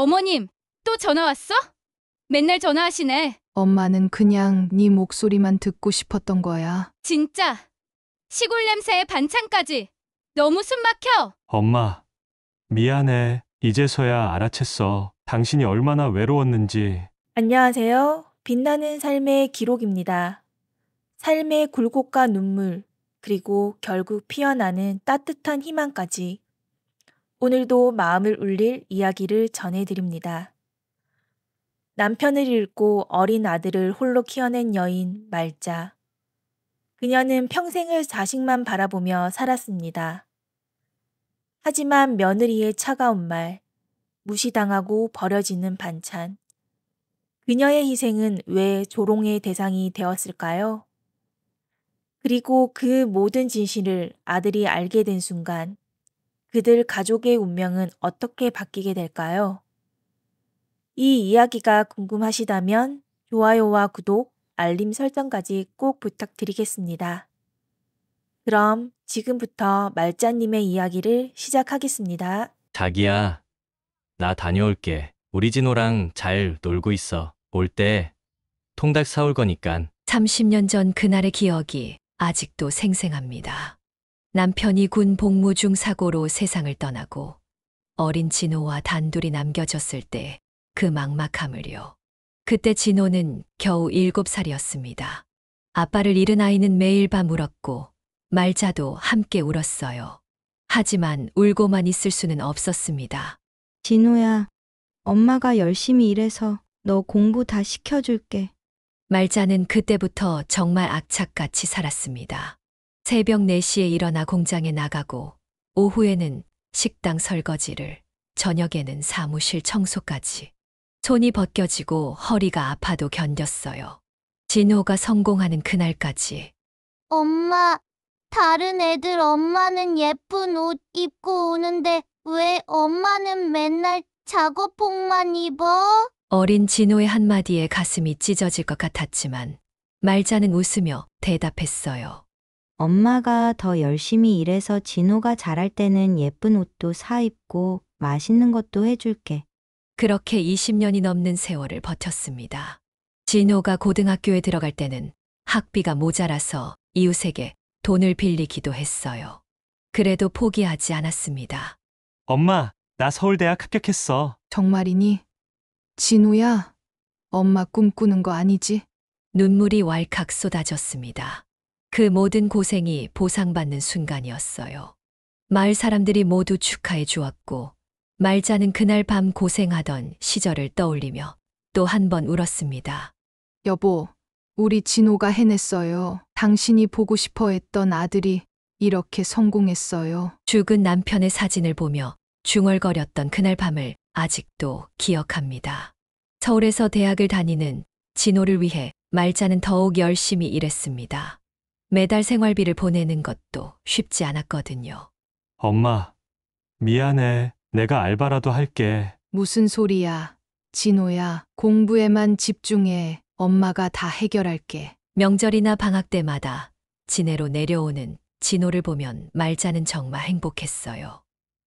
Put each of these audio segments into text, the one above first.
어머님, 또 전화 왔어? 맨날 전화하시네. 엄마는 그냥 네 목소리만 듣고 싶었던 거야. 진짜. 시골 냄새에 반찬까지. 너무 숨 막혀. 엄마, 미안해. 이제서야 알아챘어. 당신이 얼마나 외로웠는지. 안녕하세요. 빛나는 삶의 기록입니다. 삶의 굴곡과 눈물, 그리고 결국 피어나는 따뜻한 희망까지 오늘도 마음을 울릴 이야기를 전해드립니다. 남편을 잃고 어린 아들을 홀로 키워낸 여인 말자. 그녀는 평생을 자식만 바라보며 살았습니다. 하지만 며느리의 차가운 말, 무시당하고 버려지는 반찬. 그녀의 희생은 왜 조롱의 대상이 되었을까요? 그리고 그 모든 진실을 아들이 알게 된 순간 그들 가족의 운명은 어떻게 바뀌게 될까요? 이 이야기가 궁금하시다면 좋아요와 구독, 알림 설정까지 꼭 부탁드리겠습니다. 그럼 지금부터 말자님의 이야기를 시작하겠습니다. 자기야, 나 다녀올게. 우리 진호랑 잘 놀고 있어. 올 때 통닭 사올 거니깐. 30년 전 그날의 기억이 아직도 생생합니다. 남편이 군 복무 중 사고로 세상을 떠나고 어린 진호와 단둘이 남겨졌을 때 그 막막함을요. 그때 진호는 겨우 7살이었습니다. 아빠를 잃은 아이는 매일 밤 울었고 말자도 함께 울었어요. 하지만 울고만 있을 수는 없었습니다. 진호야, 엄마가 열심히 일해서 너 공부 다 시켜줄게. 말자는 그때부터 정말 악착같이 살았습니다. 새벽 4시에 일어나 공장에 나가고 오후에는 식당 설거지를, 저녁에는 사무실 청소까지. 손이 벗겨지고 허리가 아파도 견뎠어요. 진호가 성공하는 그날까지. 엄마, 다른 애들 엄마는 예쁜 옷 입고 오는데 왜 엄마는 맨날 작업복만 입어? 어린 진호의 한마디에 가슴이 찢어질 것 같았지만 말자는 웃으며 대답했어요. 엄마가 더 열심히 일해서 진호가 자랄 때는 예쁜 옷도 사 입고 맛있는 것도 해줄게. 그렇게 20년이 넘는 세월을 버텼습니다. 진호가 고등학교에 들어갈 때는 학비가 모자라서 이웃에게 돈을 빌리기도 했어요. 그래도 포기하지 않았습니다. 엄마, 나 서울대학 합격했어. 정말이니? 진우야, 엄마 꿈꾸는 거 아니지? 눈물이 왈칵 쏟아졌습니다. 그 모든 고생이 보상받는 순간이었어요. 마을 사람들이 모두 축하해 주었고 말자는 그날 밤 고생하던 시절을 떠올리며 또 한 번 울었습니다. 여보, 우리 진호가 해냈어요. 당신이 보고 싶어 했던 아들이 이렇게 성공했어요. 죽은 남편의 사진을 보며 중얼거렸던 그날 밤을 아직도 기억합니다. 서울에서 대학을 다니는 진호를 위해 말자는 더욱 열심히 일했습니다. 매달 생활비를 보내는 것도 쉽지 않았거든요. 엄마, 미안해. 내가 알바라도 할게. 무슨 소리야. 진호야, 공부에만 집중해. 엄마가 다 해결할게. 명절이나 방학 때마다 진해로 내려오는 진호를 보면 말자는 정말 행복했어요.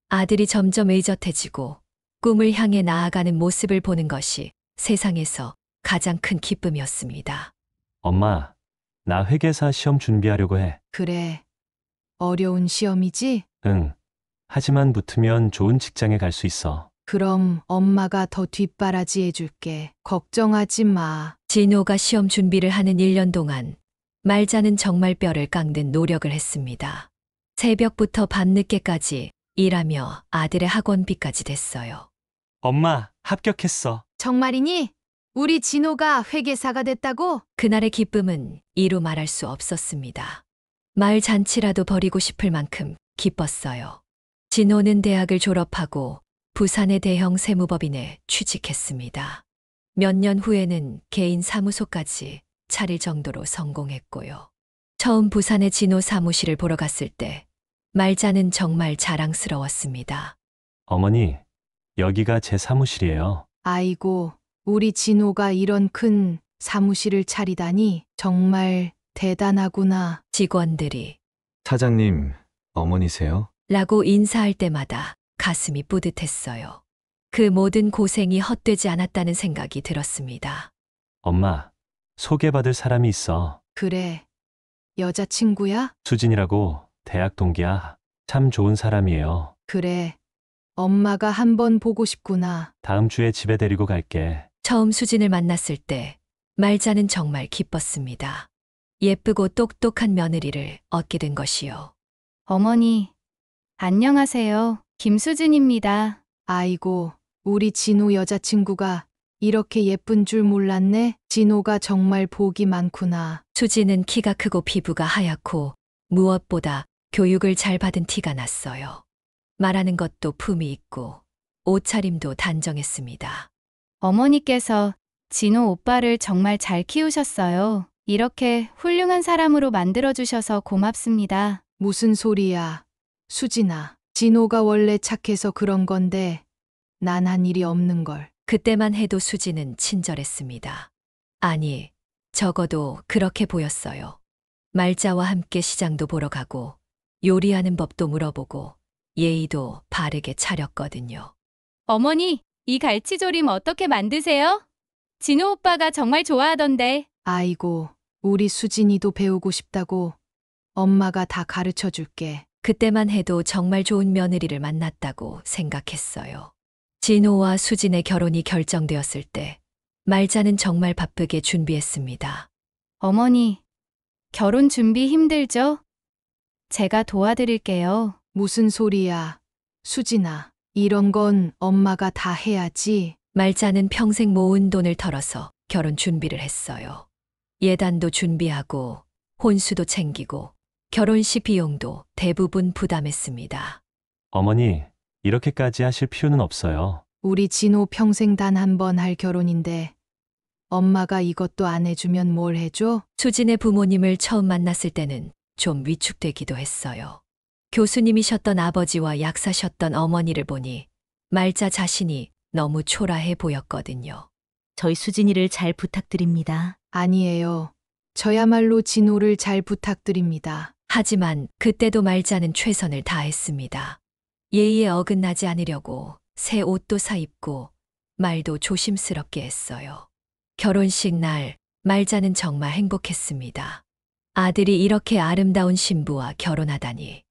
아들이 점점 의젓해지고 꿈을 향해 나아가는 모습을 보는 것이 세상에서 가장 큰 기쁨이었습니다. 엄마, 나 회계사 시험 준비하려고 해. 그래. 어려운 시험이지? 응. 하지만 붙으면 좋은 직장에 갈 수 있어. 그럼 엄마가 더 뒷바라지 해줄게. 걱정하지 마. 진호가 시험 준비를 하는 1년 동안 말자는 정말 뼈를 깎는 노력을 했습니다. 새벽부터 밤늦게까지 일하며 아들의 학원비까지 댔어요. 엄마, 합격했어. 정말이니? 우리 진호가 회계사가 됐다고? 그날의 기쁨은 이루 말할 수 없었습니다. 마을 잔치라도 벌이고 싶을 만큼 기뻤어요. 진호는 대학을 졸업하고 부산의 대형 세무법인에 취직했습니다. 몇 년 후에는 개인 사무소까지 차릴 정도로 성공했고요. 처음 부산의 진호 사무실을 보러 갔을 때 말자는 정말 자랑스러웠습니다. 어머니, 여기가 제 사무실이에요. 아이고, 우리 진호가 이런 큰 사무실을 차리다니 정말 대단하구나. 직원들이 사장님, 어머니세요? 라고 인사할 때마다 가슴이 뿌듯했어요. 그 모든 고생이 헛되지 않았다는 생각이 들었습니다. 엄마, 소개받을 사람이 있어. 그래. 여자친구야? 수진이라고 대학 동기야. 참 좋은 사람이에요. 그래. 엄마가 한번 보고 싶구나. 다음 주에 집에 데리고 갈게. 처음 수진을 만났을 때 말자는 정말 기뻤습니다. 예쁘고 똑똑한 며느리를 얻게 된 것이요. 어머니, 안녕하세요. 김수진입니다. 아이고, 우리 진호 여자친구가 이렇게 예쁜 줄 몰랐네. 진호가 정말 복이 많구나. 수진은 키가 크고 피부가 하얗고 무엇보다 교육을 잘 받은 티가 났어요. 말하는 것도 품이 있고 옷차림도 단정했습니다. 어머니께서 진호 오빠를 정말 잘 키우셨어요. 이렇게 훌륭한 사람으로 만들어주셔서 고맙습니다. 무슨 소리야. 수진아, 진호가 원래 착해서 그런 건데 난 한 일이 없는 걸. 그때만 해도 수진은 친절했습니다. 아니, 적어도 그렇게 보였어요. 말자와 함께 시장도 보러 가고 요리하는 법도 물어보고 예의도 바르게 차렸거든요. 어머니, 이 갈치조림 어떻게 만드세요? 진호 오빠가 정말 좋아하던데. 아이고, 우리 수진이도 배우고 싶다고. 엄마가 다 가르쳐 줄게. 그때만 해도 정말 좋은 며느리를 만났다고 생각했어요. 진호와 수진의 결혼이 결정되었을 때 말자는 정말 바쁘게 준비했습니다. 어머니, 결혼 준비 힘들죠? 제가 도와드릴게요. 무슨 소리야. 수진아, 이런 건 엄마가 다 해야지. 말자는 평생 모은 돈을 털어서 결혼 준비를 했어요. 예단도 준비하고 혼수도 챙기고 결혼식 비용도 대부분 부담했습니다. 어머니, 이렇게까지 하실 필요는 없어요. 우리 진호 평생 단 한 번 할 결혼인데 엄마가 이것도 안 해주면 뭘 해줘? 수진의 부모님을 처음 만났을 때는 좀 위축되기도 했어요. 교수님이셨던 아버지와 약사셨던 어머니를 보니 말자 자신이 너무 초라해 보였거든요. 저희 수진이를 잘 부탁드립니다. 아니에요. 저야말로 진호를 잘 부탁드립니다. 하지만 그때도 말자는 최선을 다했습니다. 예의에 어긋나지 않으려고 새 옷도 사입고 말도 조심스럽게 했어요. 결혼식 날 말자는 정말 행복했습니다. 아들이 이렇게 아름다운 신부와 결혼하다니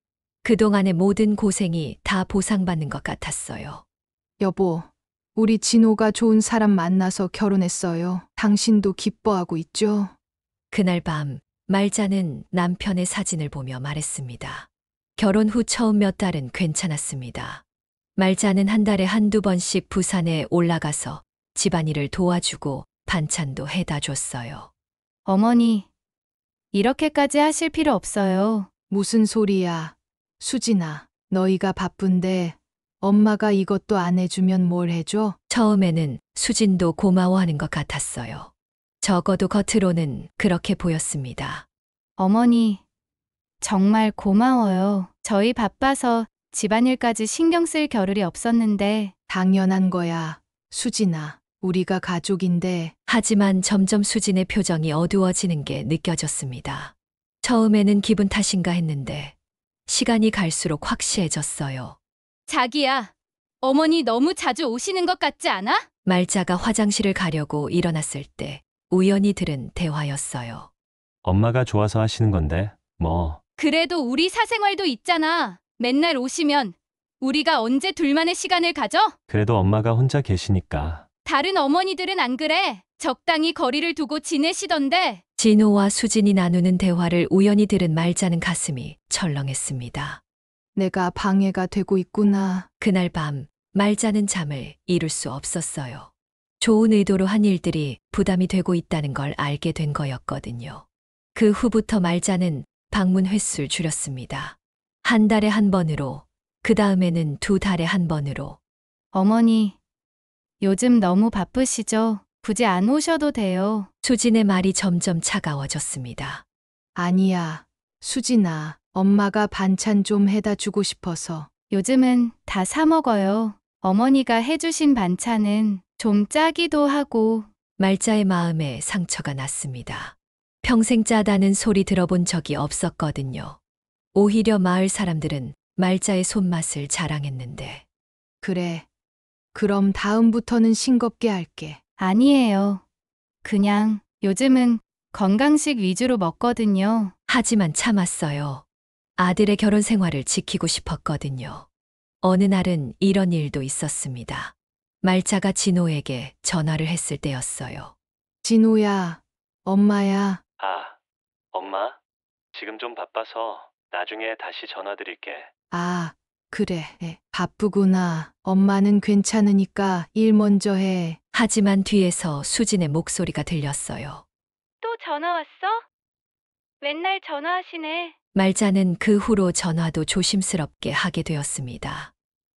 그동안의 모든 고생이 다 보상받는 것 같았어요. 여보, 우리 진호가 좋은 사람 만나서 결혼했어요. 당신도 기뻐하고 있죠? 그날 밤 말자는 남편의 사진을 보며 말했습니다. 결혼 후 처음 몇 달은 괜찮았습니다. 말자는 한 달에 한두 번씩 부산에 올라가서 집안일을 도와주고 반찬도 해다 줬어요. 어머니, 이렇게까지 하실 필요 없어요. 무슨 소리야. 수진아, 너희가 바쁜데 엄마가 이것도 안 해주면 뭘 해줘? 처음에는 수진도 고마워하는 것 같았어요. 적어도 겉으로는 그렇게 보였습니다. 어머니, 정말 고마워요. 저희 바빠서 집안일까지 신경 쓸 겨를이 없었는데. 당연한 거야. 수진아, 우리가 가족인데. 하지만 점점 수진의 표정이 어두워지는 게 느껴졌습니다. 처음에는 기분 탓인가 했는데 시간이 갈수록 확실해졌어요. 자기야, 어머니 너무 자주 오시는 것 같지 않아? 말자가 화장실을 가려고 일어났을 때 우연히 들은 대화였어요. 엄마가 좋아서 하시는 건데, 뭐. 그래도 우리 사생활도 있잖아. 맨날 오시면 우리가 언제 둘만의 시간을 가져? 그래도 엄마가 혼자 계시니까. 다른 어머니들은 안 그래. 적당히 거리를 두고 지내시던데. 진호와 수진이 나누는 대화를 우연히 들은 말자는 가슴이 철렁했습니다. 내가 방해가 되고 있구나. 그날 밤 말자는 잠을 이룰 수 없었어요. 좋은 의도로 한 일들이 부담이 되고 있다는 걸 알게 된 거였거든요. 그 후부터 말자는 방문 횟수를 줄였습니다. 한 달에 한 번으로, 그 다음에는 2달에 한 번으로. 어머니, 요즘 너무 바쁘시죠? 굳이 안 오셔도 돼요. 수진의 말이 점점 차가워졌습니다. 아니야. 수진아, 엄마가 반찬 좀 해다 주고 싶어서. 요즘은 다 사 먹어요. 어머니가 해주신 반찬은 좀 짜기도 하고. 말자의 마음에 상처가 났습니다. 평생 짜다는 소리 들어본 적이 없었거든요. 오히려 마을 사람들은 말자의 손맛을 자랑했는데. 그래. 그럼 다음부터는 싱겁게 할게. 아니에요. 그냥 요즘은 건강식 위주로 먹거든요. 하지만 참았어요. 아들의 결혼 생활을 지키고 싶었거든요. 어느 날은 이런 일도 있었습니다. 말자가 진호에게 전화를 했을 때였어요. 진호야, 엄마야. 아, 엄마? 지금 좀 바빠서 나중에 다시 전화드릴게. 아, 그래. 바쁘구나. 엄마는 괜찮으니까 일 먼저 해. 하지만 뒤에서 수진의 목소리가 들렸어요. 또 전화 왔어? 맨날 전화하시네. 말자는 그 후로 전화도 조심스럽게 하게 되었습니다.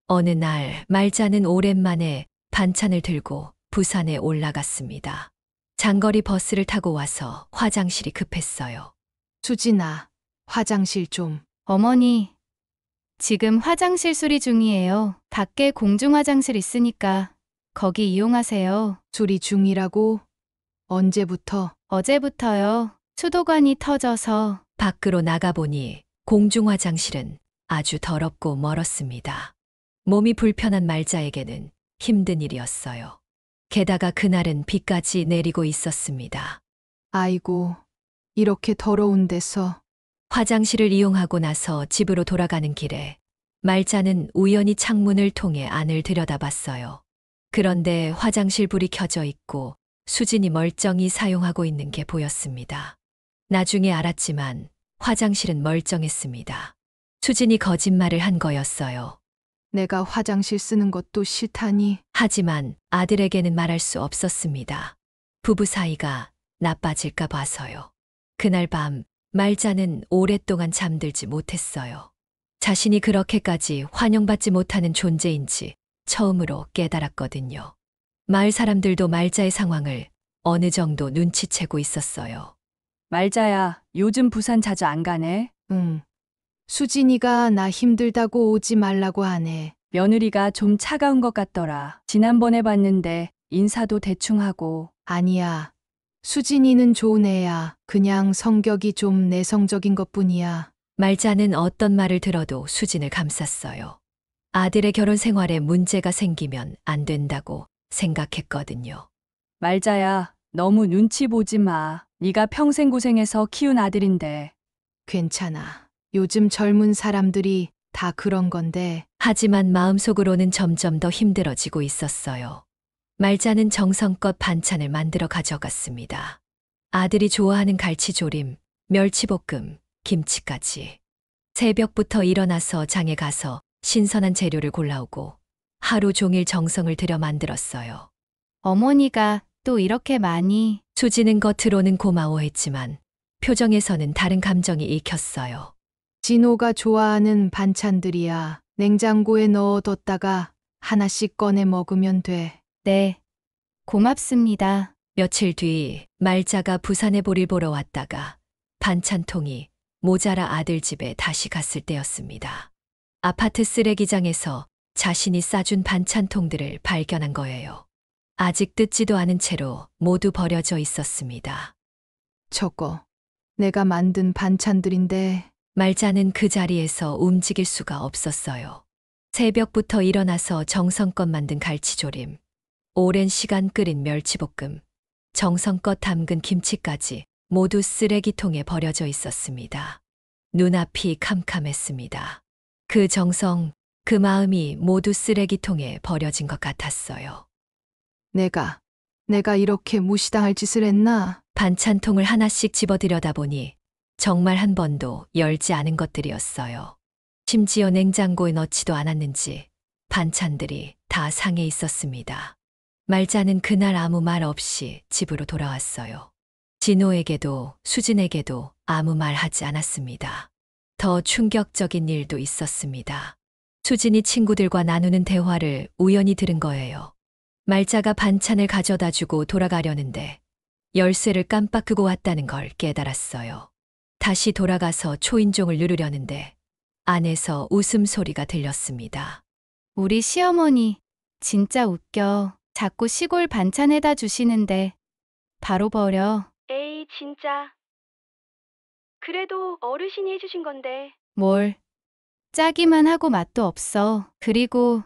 어느 날 말자는 오랜만에 반찬을 들고 부산에 올라갔습니다. 장거리 버스를 타고 와서 화장실이 급했어요. 수진아, 화장실 좀. 어머니, 지금 화장실 수리 중이에요. 밖에 공중 화장실 있으니까 거기 이용하세요. 수리 중이라고? 언제부터? 어제부터요. 수도관이 터져서. 밖으로 나가보니 공중 화장실은 아주 더럽고 멀었습니다. 몸이 불편한 말자에게는 힘든 일이었어요. 게다가 그날은 비까지 내리고 있었습니다. 아이고, 이렇게 더러운 데서. 화장실을 이용하고 나서 집으로 돌아가는 길에 말자는 우연히 창문을 통해 안을 들여다봤어요. 그런데 화장실 불이 켜져 있고 수진이 멀쩡히 사용하고 있는 게 보였습니다. 나중에 알았지만 화장실은 멀쩡했습니다. 수진이 거짓말을 한 거였어요. 내가 화장실 쓰는 것도 싫다니. 하지만 아들에게는 말할 수 없었습니다. 부부 사이가 나빠질까 봐서요. 그날 밤 말자는 오랫동안 잠들지 못했어요. 자신이 그렇게까지 환영받지 못하는 존재인지 처음으로 깨달았거든요. 마을 사람들도 말자의 상황을 어느 정도 눈치채고 있었어요. 말자야, 요즘 부산 자주 안 가네? 응. 수진이가 나 힘들다고 오지 말라고 하네. 며느리가 좀 차가운 것 같더라. 지난번에 봤는데 인사도 대충 하고. 아니야. 수진이는 좋은 애야. 그냥 성격이 좀 내성적인 것뿐이야. 말자는 어떤 말을 들어도 수진을 감쌌어요. 아들의 결혼 생활에 문제가 생기면 안 된다고 생각했거든요. 말자야, 너무 눈치 보지 마. 네가 평생 고생해서 키운 아들인데. 괜찮아. 요즘 젊은 사람들이 다 그런 건데. 하지만 마음속으로는 점점 더 힘들어지고 있었어요. 말자는 정성껏 반찬을 만들어 가져갔습니다. 아들이 좋아하는 갈치조림, 멸치볶음, 김치까지. 새벽부터 일어나서 장에 가서 신선한 재료를 골라오고 하루 종일 정성을 들여 만들었어요. 어머니가 또 이렇게 많이. 수지는 겉으로는 고마워했지만 표정에서는 다른 감정이 읽혔어요. 진호가 좋아하는 반찬들이야. 냉장고에 넣어뒀다가 하나씩 꺼내 먹으면 돼. 네. 고맙습니다. 며칠 뒤 말자가 부산에 볼일 보러 왔다가 반찬통이 모자라 아들 집에 다시 갔을 때였습니다. 아파트 쓰레기장에서 자신이 싸준 반찬통들을 발견한 거예요. 아직 뜯지도 않은 채로 모두 버려져 있었습니다. 저거 내가 만든 반찬들인데. 말자는 그 자리에서 움직일 수가 없었어요. 새벽부터 일어나서 정성껏 만든 갈치조림, 오랜 시간 끓인 멸치볶음, 정성껏 담근 김치까지 모두 쓰레기통에 버려져 있었습니다. 눈앞이 캄캄했습니다. 그 정성, 그 마음이 모두 쓰레기통에 버려진 것 같았어요. 내가 이렇게 무시당할 짓을 했나? 반찬통을 하나씩 집어 들여다보니 정말 한 번도 열지 않은 것들이었어요. 심지어 냉장고에 넣지도 않았는지 반찬들이 다 상해 있었습니다. 말자는 그날 아무 말 없이 집으로 돌아왔어요. 진호에게도 수진에게도 아무 말 하지 않았습니다. 더 충격적인 일도 있었습니다. 수진이 친구들과 나누는 대화를 우연히 들은 거예요. 말자가 반찬을 가져다 주고 돌아가려는데 열쇠를 깜빡 끄고 왔다는 걸 깨달았어요. 다시 돌아가서 초인종을 누르려는데 안에서 웃음소리가 들렸습니다. 우리 시어머니 진짜 웃겨. 자꾸 시골 반찬 해다 주시는데 바로 버려. 에이, 진짜. 그래도 어르신이 해주신 건데. 뭘. 짜기만 하고 맛도 없어. 그리고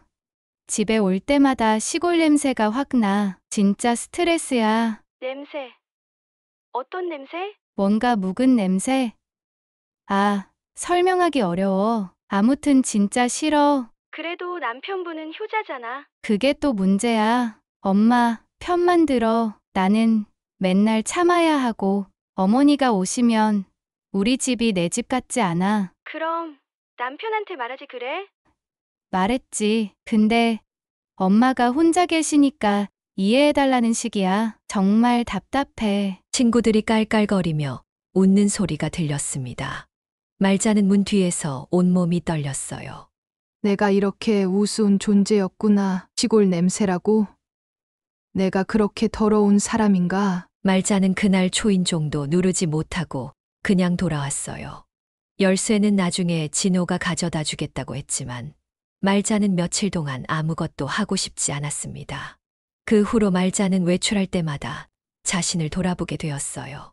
집에 올 때마다 시골 냄새가 확 나. 진짜 스트레스야. 냄새. 어떤 냄새? 뭔가 묵은 냄새? 아, 설명하기 어려워. 아무튼 진짜 싫어. 그래도 남편분은 효자잖아. 그게 또 문제야. 엄마, 편만 들어. 나는 맨날 참아야 하고, 어머니가 오시면 우리 집이 내 집 같지 않아. 그럼 남편한테 말하지 그래? 말했지. 근데 엄마가 혼자 계시니까 이해해달라는 식이야. 정말 답답해. 친구들이 깔깔거리며 웃는 소리가 들렸습니다. 말자는 문 뒤에서 온몸이 떨렸어요. 내가 이렇게 우스운 존재였구나. 시골 냄새라고? 내가 그렇게 더러운 사람인가? 말자는 그날 초인종도 누르지 못하고 그냥 돌아왔어요. 열쇠는 나중에 진호가 가져다 주겠다고 했지만 말자는 며칠 동안 아무것도 하고 싶지 않았습니다. 그 후로 말자는 외출할 때마다 자신을 돌아보게 되었어요.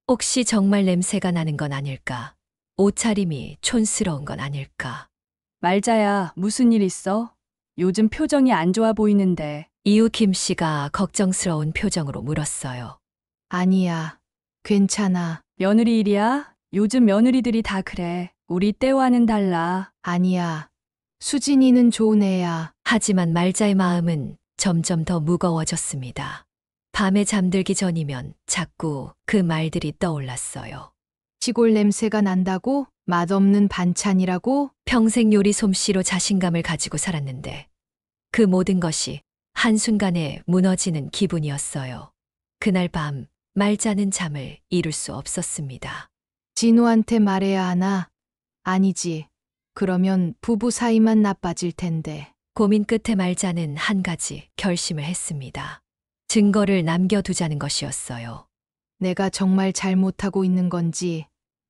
혹시 정말 냄새가 나는 건 아닐까? 옷차림이 촌스러운 건 아닐까? 말자야, 무슨 일 있어? 요즘 표정이 안 좋아 보이는데. 이후 김 씨가 걱정스러운 표정으로 물었어요. 아니야. 괜찮아. 며느리 일이야? 요즘 며느리들이 다 그래. 우리 때와는 달라. 아니야. 수진이는 좋은 애야. 하지만 말자의 마음은 점점 더 무거워졌습니다. 밤에 잠들기 전이면 자꾸 그 말들이 떠올랐어요. 시골 냄새가 난다고? 맛없는 반찬이라고? 평생 요리 솜씨로 자신감을 가지고 살았는데 그 모든 것이 한순간에 무너지는 기분이었어요. 그날 밤 말자는 잠을 이룰 수 없었습니다. 진호한테 말해야 하나? 아니지. 그러면 부부 사이만 나빠질 텐데. 고민 끝에 말자는 한 가지 결심을 했습니다. 증거를 남겨두자는 것이었어요. 내가 정말 잘못하고 있는 건지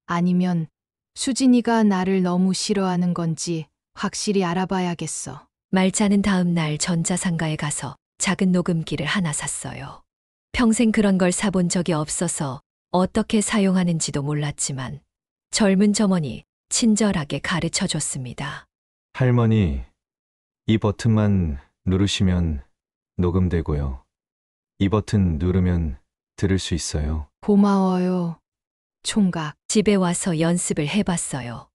아니면 수진이가 나를 너무 싫어하는 건지 확실히 알아봐야겠어. 말자는 다음 날 전자상가에 가서 작은 녹음기를 하나 샀어요. 평생 그런 걸 사본 적이 없어서 어떻게 사용하는지도 몰랐지만 젊은 점원이 친절하게 가르쳐 줬습니다. 할머니, 이 버튼만 누르시면 녹음되고요. 이 버튼 누르면 들을 수 있어요. 고마워요. 총각. 집에 와서 연습을 해봤어요.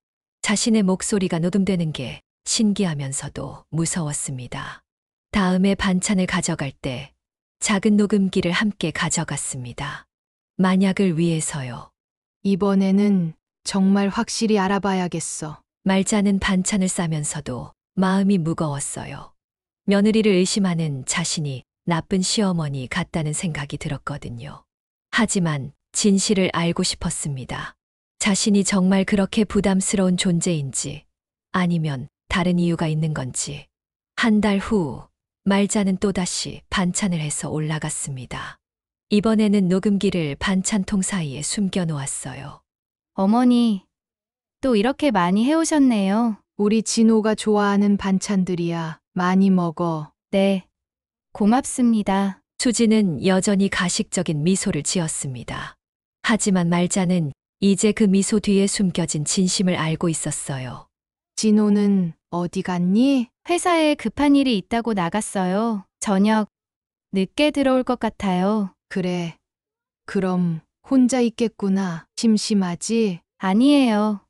자신의 목소리가 녹음되는 게 신기하면서도 무서웠습니다. 다음에 반찬을 가져갈 때 작은 녹음기를 함께 가져갔습니다. 만약을 위해서요. 이번에는 정말 확실히 알아봐야겠어. 말자는 반찬을 싸면서도 마음이 무거웠어요. 며느리를 의심하는 자신이 나쁜 시어머니 같다는 생각이 들었거든요. 하지만 진실을 알고 싶었습니다. 자신이 정말 그렇게 부담스러운 존재인지 아니면 다른 이유가 있는 건지. 한 달 후 말자는 또다시 반찬을 해서 올라갔습니다. 이번에는 녹음기를 반찬통 사이에 숨겨 놓았어요. 어머니, 또 이렇게 많이 해오셨네요. 우리 진호가 좋아하는 반찬들이야. 많이 먹어. 네, 고맙습니다. 수지는 여전히 가식적인 미소를 지었습니다. 하지만 말자는 이제 그 미소 뒤에 숨겨진 진심을 알고 있었어요. 진호는 어디 갔니? 회사에 급한 일이 있다고 나갔어요. 저녁 늦게 들어올 것 같아요. 그래. 그럼 혼자 있겠구나. 심심하지? 아니에요.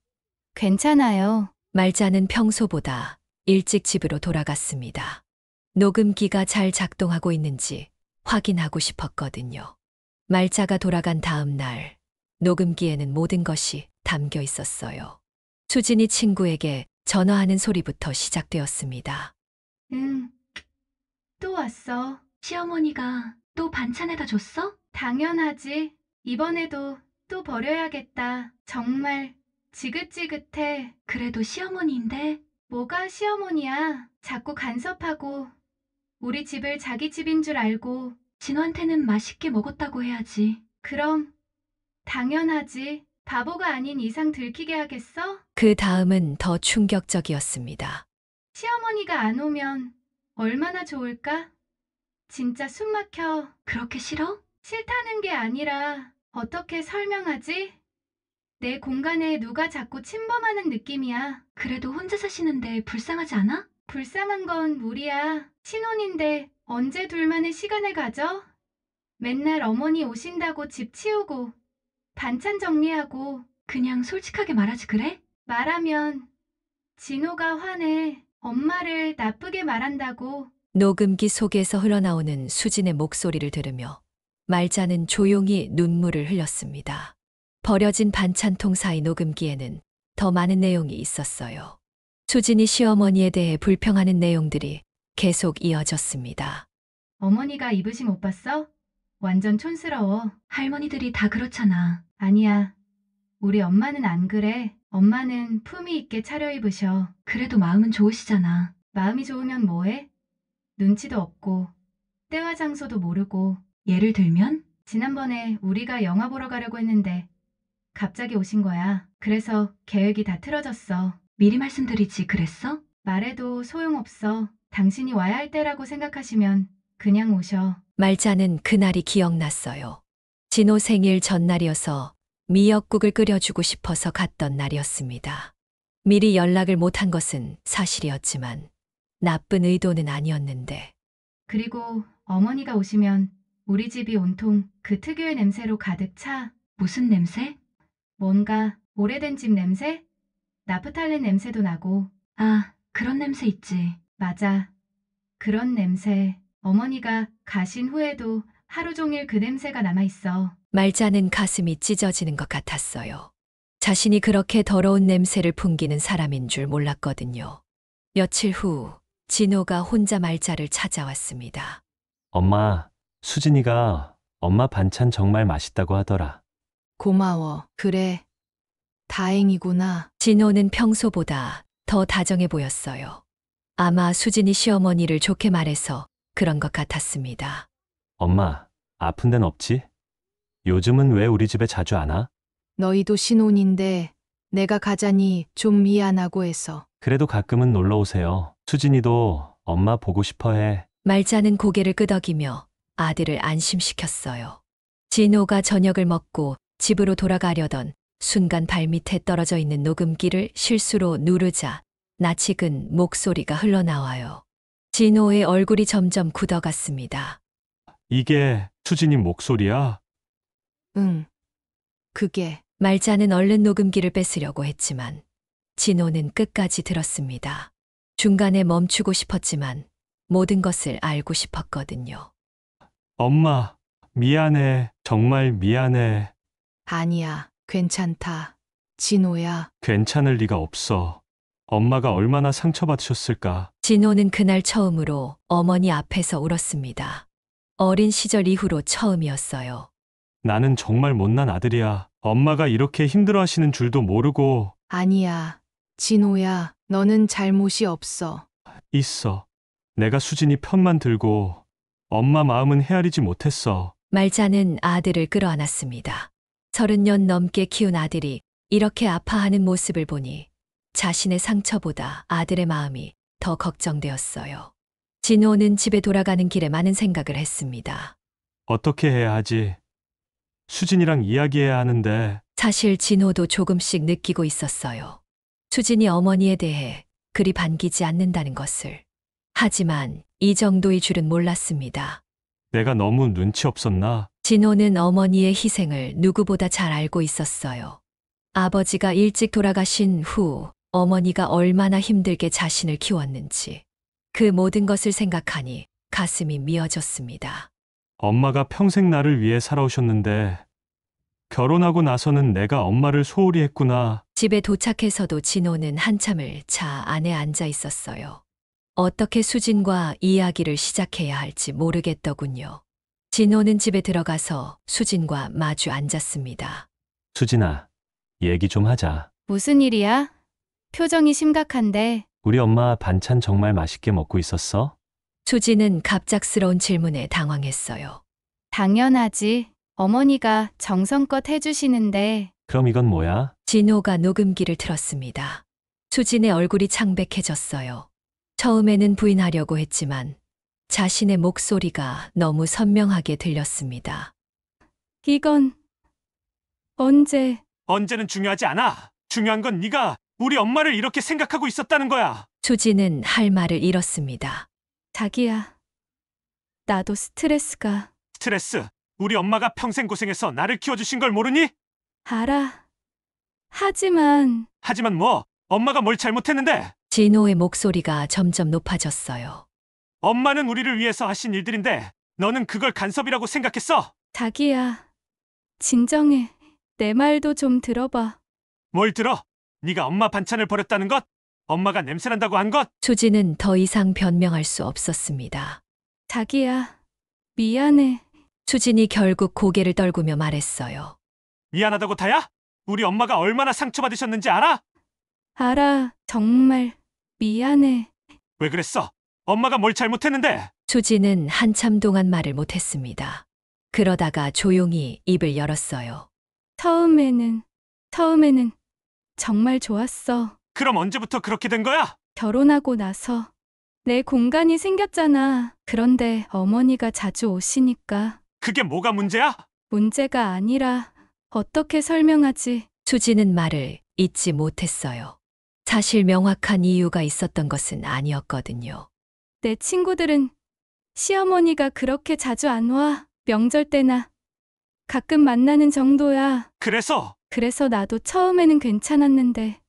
괜찮아요. 말자는 평소보다 일찍 집으로 돌아갔습니다. 녹음기가 잘 작동하고 있는지 확인하고 싶었거든요. 말자가 돌아간 다음 날, 녹음기에는 모든 것이 담겨 있었어요. 수진이 친구에게 전화하는 소리부터 시작되었습니다. 응, 또 왔어. 시어머니가 또 반찬에다 줬어? 당연하지. 이번에도 또 버려야겠다. 정말 지긋지긋해. 그래도 시어머니인데. 뭐가 시어머니야. 자꾸 간섭하고 우리 집을 자기 집인 줄 알고. 진호한테는 맛있게 먹었다고 해야지. 그럼 당연하지. 바보가 아닌 이상 들키게 하겠어? 그 다음은 더 충격적이었습니다. 시어머니가 안 오면 얼마나 좋을까? 진짜 숨 막혀. 그렇게 싫어? 싫다는 게 아니라 어떻게 설명하지? 내 공간에 누가 자꾸 침범하는 느낌이야. 그래도 혼자 사시는데 불쌍하지 않아? 불쌍한 건 우리야. 신혼인데 언제 둘만의 시간을 가져? 맨날 어머니 오신다고 집 치우고 반찬 정리하고. 그냥 솔직하게 말하지 그래? 말하면 진호가 화내. 엄마를 나쁘게 말한다고. 녹음기 속에서 흘러나오는 수진의 목소리를 들으며 말자는 조용히 눈물을 흘렸습니다. 버려진 반찬통 사이 녹음기에는 더 많은 내용이 있었어요. 수진이 시어머니에 대해 불평하는 내용들이 계속 이어졌습니다. 어머니가 입으신 옷 봤어? 완전 촌스러워. 할머니들이 다 그렇잖아. 아니야. 우리 엄마는 안 그래. 엄마는 품위 있게 차려입으셔. 그래도 마음은 좋으시잖아. 마음이 좋으면 뭐해? 눈치도 없고 때와 장소도 모르고. 예를 들면? 지난번에 우리가 영화 보러 가려고 했는데 갑자기 오신 거야. 그래서 계획이 다 틀어졌어. 미리 말씀드리지 그랬어? 말해도 소용없어. 당신이 와야 할 때라고 생각하시면 그냥 오셔. 말자는 그날이 기억났어요. 진호 생일 전날이어서 미역국을 끓여주고 싶어서 갔던 날이었습니다. 미리 연락을 못한 것은 사실이었지만 나쁜 의도는 아니었는데. 그리고 어머니가 오시면 우리 집이 온통 그 특유의 냄새로 가득 차. 무슨 냄새? 뭔가 오래된 집 냄새? 나프탈렌 냄새도 나고. 아, 그런 냄새 있지. 맞아. 그런 냄새. 어머니가 가신 후에도 하루 종일 그 냄새가 남아있어. 말자는 가슴이 찢어지는 것 같았어요. 자신이 그렇게 더러운 냄새를 풍기는 사람인 줄 몰랐거든요. 며칠 후 진호가 혼자 말자를 찾아왔습니다. 엄마, 수진이가 엄마 반찬 정말 맛있다고 하더라. 고마워. 그래. 다행이구나. 진호는 평소보다 더 다정해 보였어요. 아마 수진이 시어머니를 좋게 말해서 그런 것 같았습니다. 엄마, 아픈 데는 없지? 요즘은 왜 우리 집에 자주 안 와? 너희도 신혼인데 내가 가자니 좀 미안하고 해서. 그래도 가끔은 놀러 오세요. 수진이도 엄마 보고 싶어 해. 말자는 고개를 끄덕이며 아들을 안심시켰어요. 진호가 저녁을 먹고 집으로 돌아가려던 순간 발밑에 떨어져 있는 녹음기를 실수로 누르자 낯익은 목소리가 흘러나와요. 진호의 얼굴이 점점 굳어갔습니다. 이게 수진이 목소리야? 응. 그게. 말자는 얼른 녹음기를 뺏으려고 했지만 진호는 끝까지 들었습니다. 중간에 멈추고 싶었지만 모든 것을 알고 싶었거든요. 엄마, 미안해. 정말 미안해. 아니야. 괜찮다. 진호야. 괜찮을 리가 없어. 엄마가 얼마나 상처받으셨을까. 진호는 그날 처음으로 어머니 앞에서 울었습니다. 어린 시절 이후로 처음이었어요. 나는 정말 못난 아들이야. 엄마가 이렇게 힘들어하시는 줄도 모르고. 아니야. 진호야. 너는 잘못이 없어. 있어. 내가 수진이 편만 들고 엄마 마음은 헤아리지 못했어. 말자는 아들을 끌어안았습니다. 30년 넘게 키운 아들이 이렇게 아파하는 모습을 보니 자신의 상처보다 아들의 마음이 더 걱정되었어요. 진호는 집에 돌아가는 길에 많은 생각을 했습니다. 어떻게 해야 하지? 수진이랑 이야기해야 하는데. 사실 진호도 조금씩 느끼고 있었어요. 수진이 어머니에 대해 그리 반기지 않는다는 것을. 하지만 이 정도의 줄은 몰랐습니다. 내가 너무 눈치 없었나? 진호는 어머니의 희생을 누구보다 잘 알고 있었어요. 아버지가 일찍 돌아가신 후 어머니가 얼마나 힘들게 자신을 키웠는지 그 모든 것을 생각하니 가슴이 미어졌습니다. 엄마가 평생 나를 위해 살아오셨는데 결혼하고 나서는 내가 엄마를 소홀히 했구나. 집에 도착해서도 진호는 한참을 차 안에 앉아 있었어요. 어떻게 수진과 이야기를 시작해야 할지 모르겠더군요. 진호는 집에 들어가서 수진과 마주 앉았습니다. 수진아, 얘기 좀 하자. 무슨 일이야? 표정이 심각한데. 우리 엄마 반찬 정말 맛있게 먹고 있었어? 수진은 갑작스러운 질문에 당황했어요. 당연하지. 어머니가 정성껏 해주시는데. 그럼 이건 뭐야? 진호가 녹음기를 틀었습니다. 수진의 얼굴이 창백해졌어요. 처음에는 부인하려고 했지만 자신의 목소리가 너무 선명하게 들렸습니다. 이건 언제? 언제는 중요하지 않아. 중요한 건 네가 우리 엄마를 이렇게 생각하고 있었다는 거야. 수지는 할 말을 잃었습니다. 자기야, 나도 스트레스가. 스트레스. 우리 엄마가 평생 고생해서 나를 키워주신 걸 모르니? 알아. 하지만 하지만 뭐? 엄마가 뭘 잘못했는데? 진호의 목소리가 점점 높아졌어요. 엄마는 우리를 위해서 하신 일들인데 너는 그걸 간섭이라고 생각했어? 자기야, 진정해. 내 말도 좀 들어봐. 뭘 들어? 네가 엄마 반찬을 버렸다는 것? 엄마가 냄새난다고 한 것? 수지는 더 이상 변명할 수 없었습니다. 자기야, 미안해. 수진이 결국 고개를 떨구며 말했어요. 미안하다고 다야? 우리 엄마가 얼마나 상처받으셨는지 알아? 알아, 정말 미안해. 왜 그랬어? 엄마가 뭘 잘못했는데? 수지는 한참 동안 말을 못했습니다. 그러다가 조용히 입을 열었어요. 처음에는 정말 좋았어. 그럼 언제부터 그렇게 된 거야? 결혼하고 나서 내 공간이 생겼잖아. 그런데 어머니가 자주 오시니까. 그게 뭐가 문제야? 문제가 아니라 어떻게 설명하지? 수지는 말을 잇지 못했어요. 사실 명확한 이유가 있었던 것은 아니었거든요. 내 친구들은 시어머니가 그렇게 자주 안 와. 명절 때나 가끔 만나는 정도야. 그래서 나도 처음에는 괜찮았는데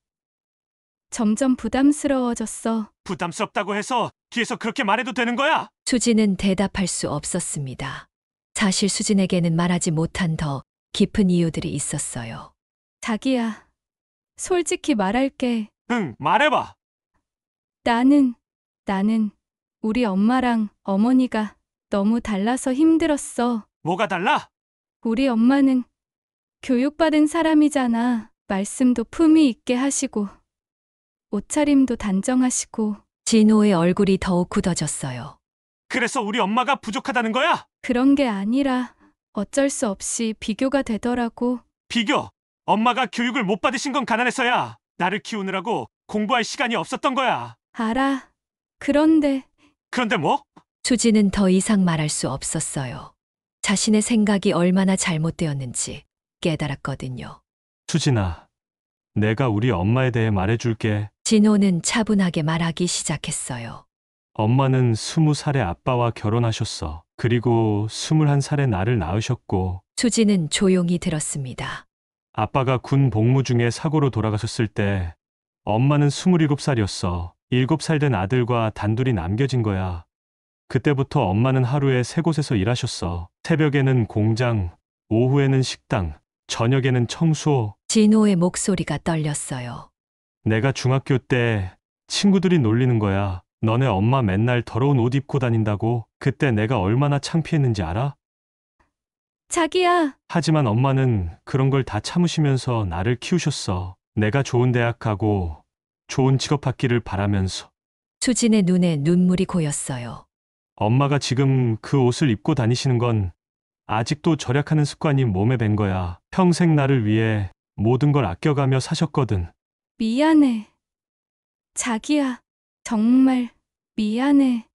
점점 부담스러워졌어. 부담스럽다고 해서 뒤에서 그렇게 말해도 되는 거야? 수지는 대답할 수 없었습니다. 사실 수진에게는 말하지 못한 더 깊은 이유들이 있었어요. 자기야, 솔직히 말할게. 응, 말해봐. 나는 우리 엄마랑 어머니가 너무 달라서 힘들었어. 뭐가 달라? 우리 엄마는 교육받은 사람이잖아. 말씀도 품위 있게 하시고 옷차림도 단정하시고. 진호의 얼굴이 더욱 굳어졌어요. 그래서 우리 엄마가 부족하다는 거야? 그런 게 아니라 어쩔 수 없이 비교가 되더라고. 비교? 엄마가 교육을 못 받으신 건 가난해서야. 나를 키우느라고 공부할 시간이 없었던 거야. 알아. 그런데 뭐? 수지는 더 이상 말할 수 없었어요. 자신의 생각이 얼마나 잘못되었는지 깨달았거든요. 수진아, 내가 우리 엄마에 대해 말해줄게. 진호는 차분하게 말하기 시작했어요. 엄마는 20살에 아빠와 결혼하셨어. 그리고 21살에 나를 낳으셨고. 수지는 조용히 들었습니다. 아빠가 군 복무 중에 사고로 돌아가셨을 때 엄마는 27살이었어. 7살 된 아들과 단둘이 남겨진 거야. 그때부터 엄마는 하루에 3곳에서 일하셨어. 새벽에는 공장, 오후에는 식당, 저녁에는 청소. 진호의 목소리가 떨렸어요. 내가 중학교 때 친구들이 놀리는 거야. 너네 엄마 맨날 더러운 옷 입고 다닌다고. 그때 내가 얼마나 창피했는지 알아? 자기야. 하지만 엄마는 그런 걸 다 참으시면서 나를 키우셨어. 내가 좋은 대학 가고 좋은 직업 받기를 바라면서. 수진의 눈에 눈물이 고였어요. 엄마가 지금 그 옷을 입고 다니시는 건 아직도 절약하는 습관이 몸에 밴 거야. 평생 나를 위해 모든 걸 아껴가며 사셨거든. 미안해. 자기야, 정말 미안해.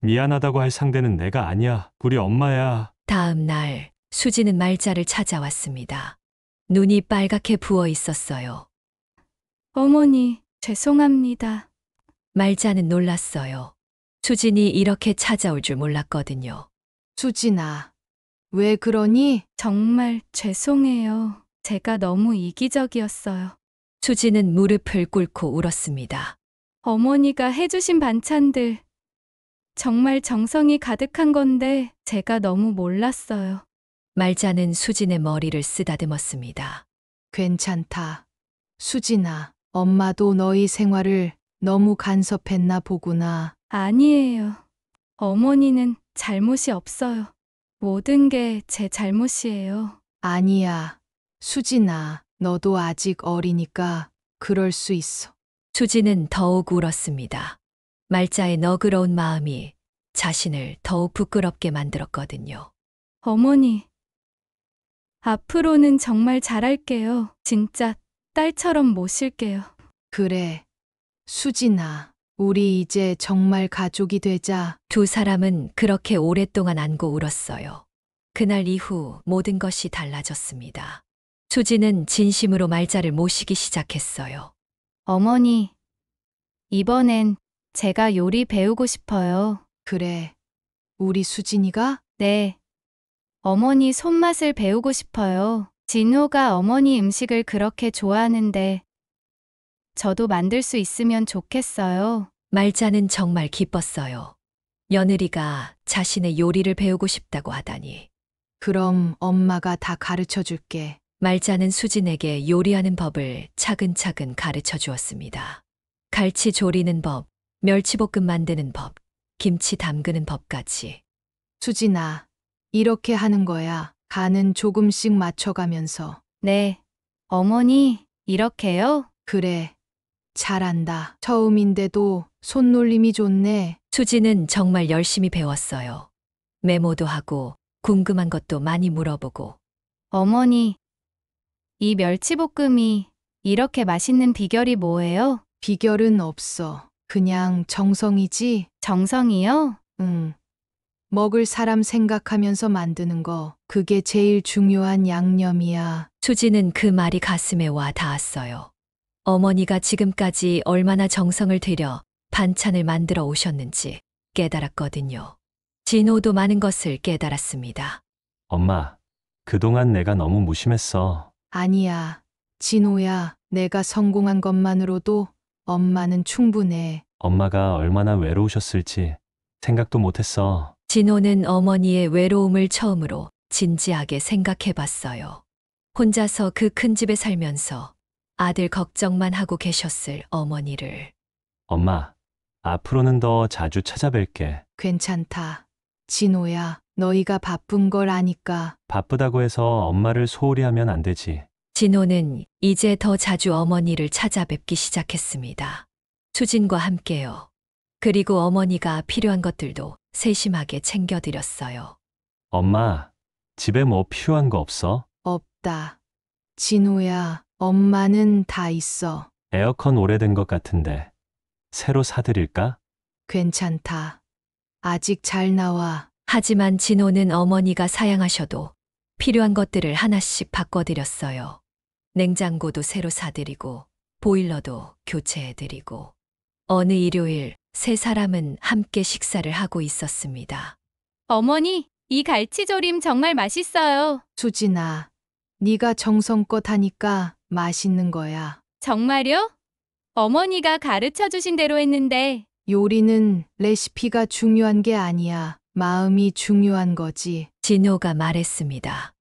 미안하다고 할 상대는 내가 아니야. 우리 엄마야. 다음 날 수지는 말자를 찾아왔습니다. 눈이 빨갛게 부어 있었어요. 어머니, 죄송합니다. 말자는 놀랐어요. 수진이 이렇게 찾아올 줄 몰랐거든요. 수진아, 왜 그러니? 정말 죄송해요. 제가 너무 이기적이었어요. 수지는 무릎을 꿇고 울었습니다. 어머니가 해주신 반찬들 정말 정성이 가득한 건데 제가 너무 몰랐어요. 말자는 수진의 머리를 쓰다듬었습니다. 괜찮다. 수진아, 엄마도 너희 생활을 너무 간섭했나 보구나. 아니에요. 어머니는 잘못이 없어요. 모든 게 제 잘못이에요. 아니야. 수진아, 너도 아직 어리니까 그럴 수 있어. 수지는 더욱 울었습니다. 말자의 너그러운 마음이 자신을 더욱 부끄럽게 만들었거든요. 어머니, 앞으로는 정말 잘할게요. 진짜 딸처럼 모실게요. 그래. 수진아, 우리 이제 정말 가족이 되자. 두 사람은 그렇게 오랫동안 안고 울었어요. 그날 이후 모든 것이 달라졌습니다. 수지는 진심으로 말자를 모시기 시작했어요. 어머니, 이번엔 제가 요리 배우고 싶어요. 그래. 우리 수진이가? 네. 어머니 손맛을 배우고 싶어요. 진호가 어머니 음식을 그렇게 좋아하는데 저도 만들 수 있으면 좋겠어요. 말자는 정말 기뻤어요. 며느리가 자신의 요리를 배우고 싶다고 하다니. 그럼 엄마가 다 가르쳐 줄게. 말자는 수진에게 요리하는 법을 차근차근 가르쳐 주었습니다. 갈치 조리는 법, 멸치볶음 만드는 법, 김치 담그는 법까지. 수진아, 이렇게 하는 거야. 간은 조금씩 맞춰가면서. 네. 어머니, 이렇게요? 그래. 잘한다. 처음인데도 손놀림이 좋네. 수지는 정말 열심히 배웠어요. 메모도 하고 궁금한 것도 많이 물어보고. 어머니, 이 멸치볶음이 이렇게 맛있는 비결이 뭐예요? 비결은 없어. 그냥 정성이지? 정성이요? 응. 먹을 사람 생각하면서 만드는 거. 그게 제일 중요한 양념이야. 수지는 그 말이 가슴에 와 닿았어요. 어머니가 지금까지 얼마나 정성을 들여 반찬을 만들어 오셨는지 깨달았거든요. 진호도 많은 것을 깨달았습니다. 엄마, 그동안 내가 너무 무심했어. 아니야. 진호야, 내가 성공한 것만으로도 엄마는 충분해. 엄마가 얼마나 외로우셨을지 생각도 못했어. 진호는 어머니의 외로움을 처음으로 진지하게 생각해 봤어요. 혼자서 그 큰 집에 살면서 아들 걱정만 하고 계셨을 어머니를. 엄마, 앞으로는 더 자주 찾아뵐게. 괜찮다. 진호야, 너희가 바쁜 걸 아니까. 바쁘다고 해서 엄마를 소홀히 하면 안 되지. 진호는 이제 더 자주 어머니를 찾아뵙기 시작했습니다. 수진과 함께요. 그리고 어머니가 필요한 것들도 세심하게 챙겨드렸어요. 엄마, 집에 뭐 필요한 거 없어? 없다. 진호야, 엄마는 다 있어. 에어컨 오래된 것 같은데 새로 사드릴까? 괜찮다. 아직 잘 나와. 하지만 진호는 어머니가 사양하셔도 필요한 것들을 하나씩 바꿔드렸어요. 냉장고도 새로 사드리고 보일러도 교체해드리고. 어느 일요일 세 사람은 함께 식사를 하고 있었습니다. 어머니, 이 갈치조림 정말 맛있어요. 수진아, 네가 정성껏 하니까 맛있는 거야. 정말요? 어머니가 가르쳐 주신 대로 했는데 요리는 레시피가 중요한 게 아니야. 마음이 중요한 거지. 진호가 말했습니다.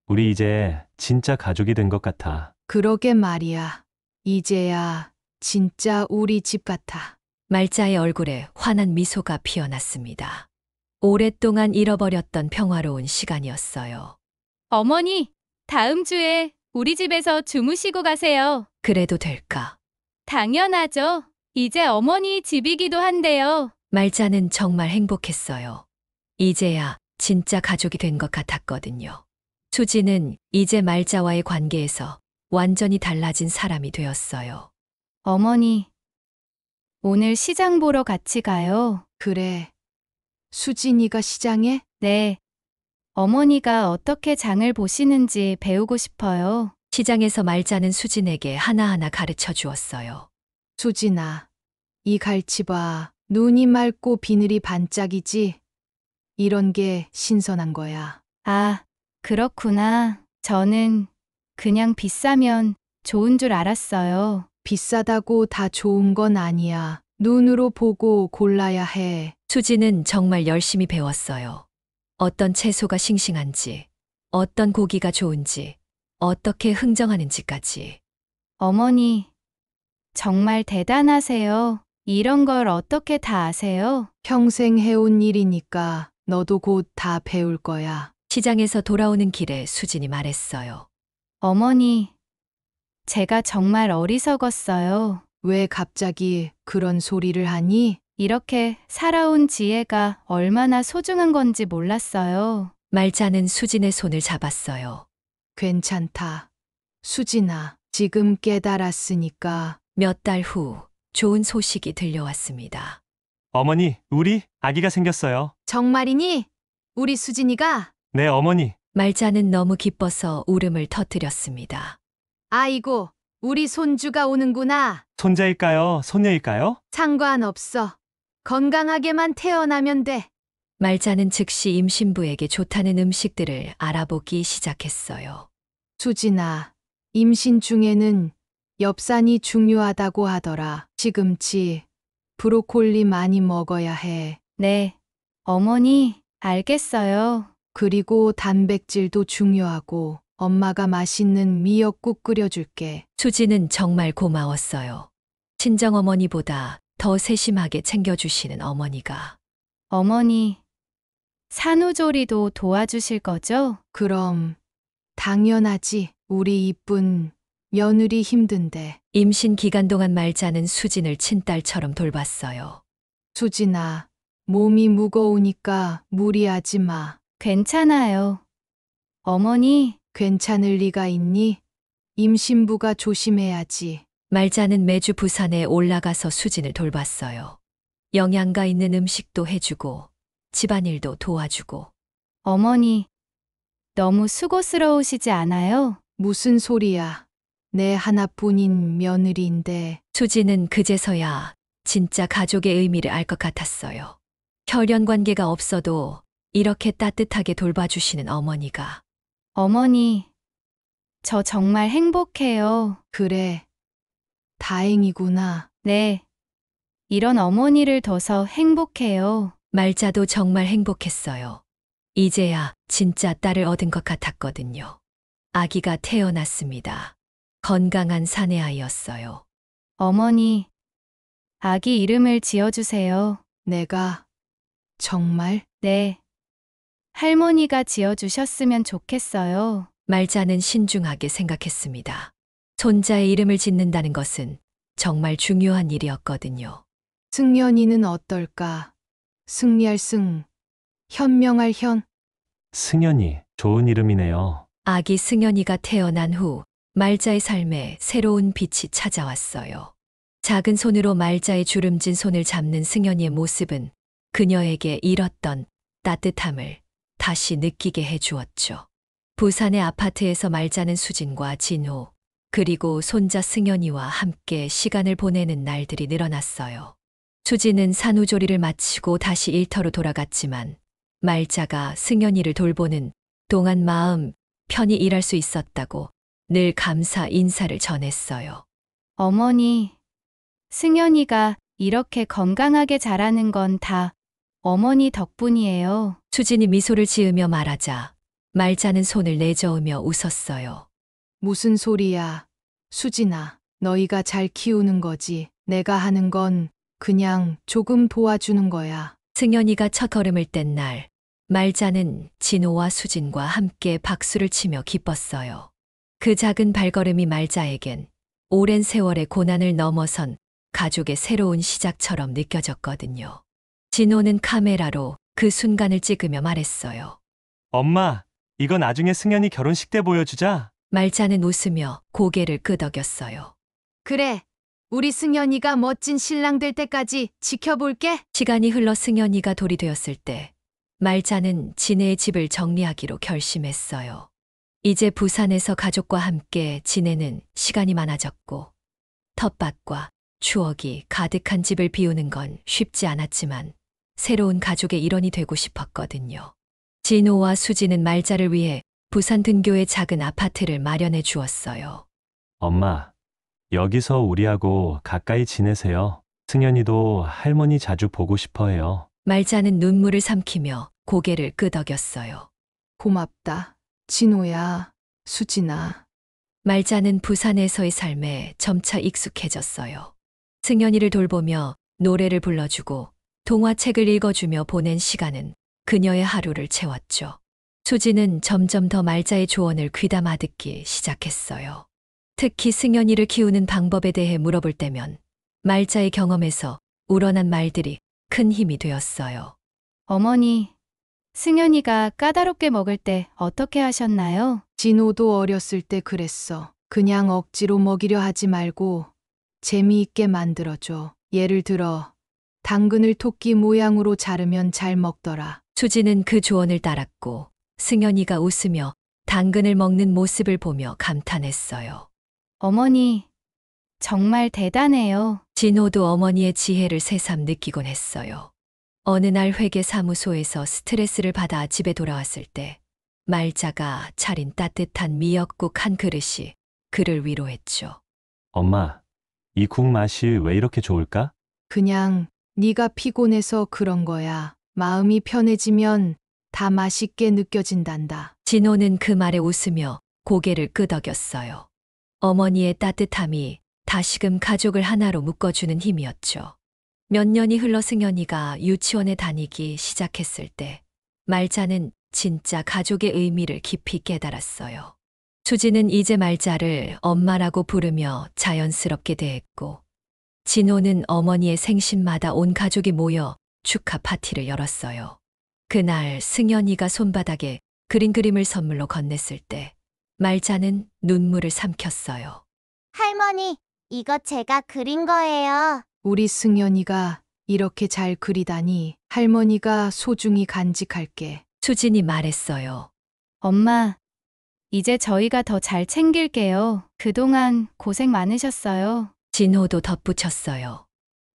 우리 이제 진짜 가족이 된 것 같아. 그러게 말이야. 이제야 진짜 우리 집 같아. 말자의 얼굴에 환한 미소가 피어났습니다. 오랫동안 잃어버렸던 평화로운 시간이었어요. 어머니, 다음 주에 우리 집에서 주무시고 가세요. 그래도 될까? 당연하죠. 이제 어머니 집이기도 한데요. 말자는 정말 행복했어요. 이제야 진짜 가족이 된 것 같았거든요. 수지는 이제 말자와의 관계에서 완전히 달라진 사람이 되었어요. 어머니, 오늘 시장 보러 같이 가요. 그래. 수진이가 시장에? 네. 어머니가 어떻게 장을 보시는지 배우고 싶어요. 시장에서 말자는 수진에게 하나하나 가르쳐 주었어요. 수진아, 이 갈치 봐. 눈이 맑고 비늘이 반짝이지? 이런 게 신선한 거야. 아, 그렇구나. 저는 그냥 비싸면 좋은 줄 알았어요. 비싸다고 다 좋은 건 아니야. 눈으로 보고 골라야 해. 수지는 정말 열심히 배웠어요. 어떤 채소가 싱싱한지, 어떤 고기가 좋은지, 어떻게 흥정하는지까지. 어머니, 정말 대단하세요. 이런 걸 어떻게 다 아세요? 평생 해온 일이니까 너도 곧 다 배울 거야. 시장에서 돌아오는 길에 수진이 말했어요. 어머니, 제가 정말 어리석었어요. 왜 갑자기 그런 소리를 하니? 이렇게 살아온 지혜가 얼마나 소중한 건지 몰랐어요. 말자는 수진의 손을 잡았어요. 괜찮다. 수진아, 지금 깨달았으니까. 몇 달 후 좋은 소식이 들려왔습니다. 어머니, 우리 아기가 생겼어요. 정말이니? 우리 수진이가? 네, 어머니. 말자는 너무 기뻐서 울음을 터뜨렸습니다. 아이고, 우리 손주가 오는구나. 손자일까요? 손녀일까요? 상관없어. 건강하게만 태어나면 돼. 말자는 즉시 임신부에게 좋다는 음식들을 알아보기 시작했어요. 수진아, 임신 중에는 엽산이 중요하다고 하더라. 시금치, 브로콜리 많이 먹어야 해. 네, 어머니, 알겠어요. 그리고 단백질도 중요하고 엄마가 맛있는 미역국 끓여줄게. 수지는 정말 고마웠어요. 친정어머니보다 더 세심하게 챙겨주시는 어머니가. 어머니, 산후조리도 도와주실 거죠? 그럼 당연하지. 우리 이쁜 며느리 힘든데. 임신 기간 동안 말자는 수진을 친딸처럼 돌봤어요. 수진아, 몸이 무거우니까 무리하지 마. 괜찮아요. 어머니, 괜찮을 리가 있니? 임신부가 조심해야지. 말자는 매주 부산에 올라가서 수진을 돌봤어요. 영양가 있는 음식도 해주고 집안일도 도와주고. 어머니, 너무 수고스러우시지 않아요? 무슨 소리야. 내 하나뿐인 며느리인데. 수진은 그제서야 진짜 가족의 의미를 알 것 같았어요. 혈연 관계가 없어도 이렇게 따뜻하게 돌봐주시는 어머니가. 어머니, 저 정말 행복해요. 그래. 다행이구나. 네. 이런 어머니를 둬서 행복해요. 말자도 정말 행복했어요. 이제야 진짜 딸을 얻은 것 같았거든요. 아기가 태어났습니다. 건강한 사내아이였어요. 어머니, 아기 이름을 지어주세요. 내가 정말? 네. 할머니가 지어주셨으면 좋겠어요. 말자는 신중하게 생각했습니다. 손자의 이름을 짓는다는 것은 정말 중요한 일이었거든요. 승연이는 어떨까? 승리할 승, 현명할 현. 승연이, 좋은 이름이네요. 아기 승연이가 태어난 후 말자의 삶에 새로운 빛이 찾아왔어요. 작은 손으로 말자의 주름진 손을 잡는 승연이의 모습은 그녀에게 잃었던 따뜻함을 다시 느끼게 해주었죠. 부산의 아파트에서 말자는 수진과 진호, 그리고 손자 승연이와 함께 시간을 보내는 날들이 늘어났어요. 수진은 산후조리를 마치고 다시 일터로 돌아갔지만 말자가 승연이를 돌보는 동안 마음 편히 일할 수 있었다고 늘 감사 인사를 전했어요. 어머니, 승연이가 이렇게 건강하게 자라는 건 다 어머니 덕분이에요. 수진이 미소를 지으며 말하자 말자는 손을 내저으며 웃었어요. 무슨 소리야. 수진아, 너희가 잘 키우는 거지. 내가 하는 건 그냥 조금 도와주는 거야. 승연이가 첫 걸음을 뗀 날, 말자는 진호와 수진과 함께 박수를 치며 기뻤어요. 그 작은 발걸음이 말자에겐 오랜 세월의 고난을 넘어선 가족의 새로운 시작처럼 느껴졌거든요. 진호는 카메라로 그 순간을 찍으며 말했어요. 엄마, 이거 나중에 승연이 결혼식 때 보여주자. 말자는 웃으며 고개를 끄덕였어요. 그래. 우리 승연이가 멋진 신랑 될 때까지 지켜볼게. 시간이 흘러 승연이가 돌이 되었을 때 말자는 진해의 집을 정리하기로 결심했어요. 이제 부산에서 가족과 함께 지내는 시간이 많아졌고 텃밭과 추억이 가득한 집을 비우는 건 쉽지 않았지만 새로운 가족의 일원이 되고 싶었거든요. 진호와 수지는 말자를 위해 부산 등교의 작은 아파트를 마련해 주었어요. 엄마, 여기서 우리하고 가까이 지내세요. 승연이도 할머니 자주 보고 싶어 해요. 말자는 눈물을 삼키며 고개를 끄덕였어요. 고맙다. 진호야, 수진아. 말자는 부산에서의 삶에 점차 익숙해졌어요. 승연이를 돌보며 노래를 불러주고 동화책을 읽어주며 보낸 시간은 그녀의 하루를 채웠죠. 수지는 점점 더 말자의 조언을 귀담아 듣기 시작했어요. 특히 승연이를 키우는 방법에 대해 물어볼 때면 말자의 경험에서 우러난 말들이 큰 힘이 되었어요. 어머니, 승연이가 까다롭게 먹을 때 어떻게 하셨나요? 진호도 어렸을 때 그랬어. 그냥 억지로 먹이려 하지 말고 재미있게 만들어줘. 예를 들어 당근을 토끼 모양으로 자르면 잘 먹더라. 수지는 그 조언을 따랐고 승연이가 웃으며 당근을 먹는 모습을 보며 감탄했어요. 어머니, 정말 대단해요. 진호도 어머니의 지혜를 새삼 느끼곤 했어요. 어느 날 회계사무소에서 스트레스를 받아 집에 돌아왔을 때 말자가 차린 따뜻한 미역국 한 그릇이 그를 위로했죠. 엄마, 이 국 맛이 왜 이렇게 좋을까? 그냥 네가 피곤해서 그런 거야. 마음이 편해지면 다 맛있게 느껴진단다. 진호는 그 말에 웃으며 고개를 끄덕였어요. 어머니의 따뜻함이 다시금 가족을 하나로 묶어주는 힘이었죠. 몇 년이 흘러 승연이가 유치원에 다니기 시작했을 때 말자는 진짜 가족의 의미를 깊이 깨달았어요. 수지는 이제 말자를 엄마라고 부르며 자연스럽게 대했고 진호는 어머니의 생신마다 온 가족이 모여 축하 파티를 열었어요. 그날 승연이가 손바닥에 그린 그림을 선물로 건넸을 때 말자는 눈물을 삼켰어요. 할머니, 이거 제가 그린 거예요. 우리 승연이가 이렇게 잘 그리다니 할머니가 소중히 간직할게. 수진이 말했어요. 엄마, 이제 저희가 더 잘 챙길게요. 그동안 고생 많으셨어요. 진호도 덧붙였어요.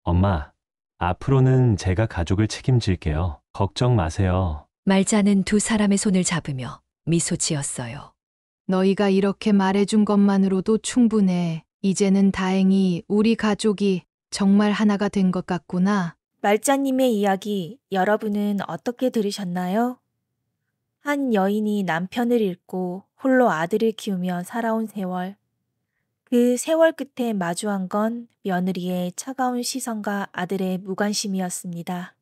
엄마, 앞으로는 제가 가족을 책임질게요. 걱정 마세요. 말자는 두 사람의 손을 잡으며 미소 지었어요. 너희가 이렇게 말해준 것만으로도 충분해. 이제는 다행히 우리 가족이 정말 하나가 된 것 같구나. 말자님의 이야기 여러분은 어떻게 들으셨나요? 한 여인이 남편을 잃고 홀로 아들을 키우며 살아온 세월. 그 세월 끝에 마주한 건 며느리의 차가운 시선과 아들의 무관심이었습니다.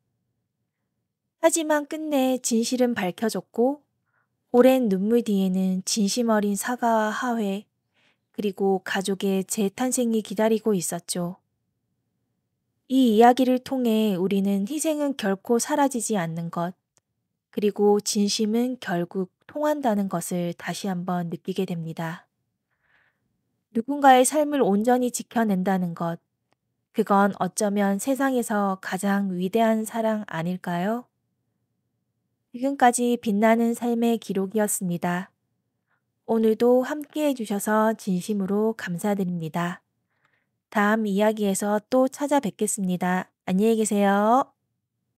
하지만 끝내 진실은 밝혀졌고 오랜 눈물 뒤에는 진심 어린 사과와 화해, 그리고 가족의 재탄생이 기다리고 있었죠. 이 이야기를 통해 우리는 희생은 결코 사라지지 않는 것, 그리고 진심은 결국 통한다는 것을 다시 한번 느끼게 됩니다. 누군가의 삶을 온전히 지켜낸다는 것, 그건 어쩌면 세상에서 가장 위대한 사랑 아닐까요? 지금까지 빛나는 삶의 기록이었습니다. 오늘도 함께 해주셔서 진심으로 감사드립니다. 다음 이야기에서 또 찾아뵙겠습니다. 안녕히 계세요.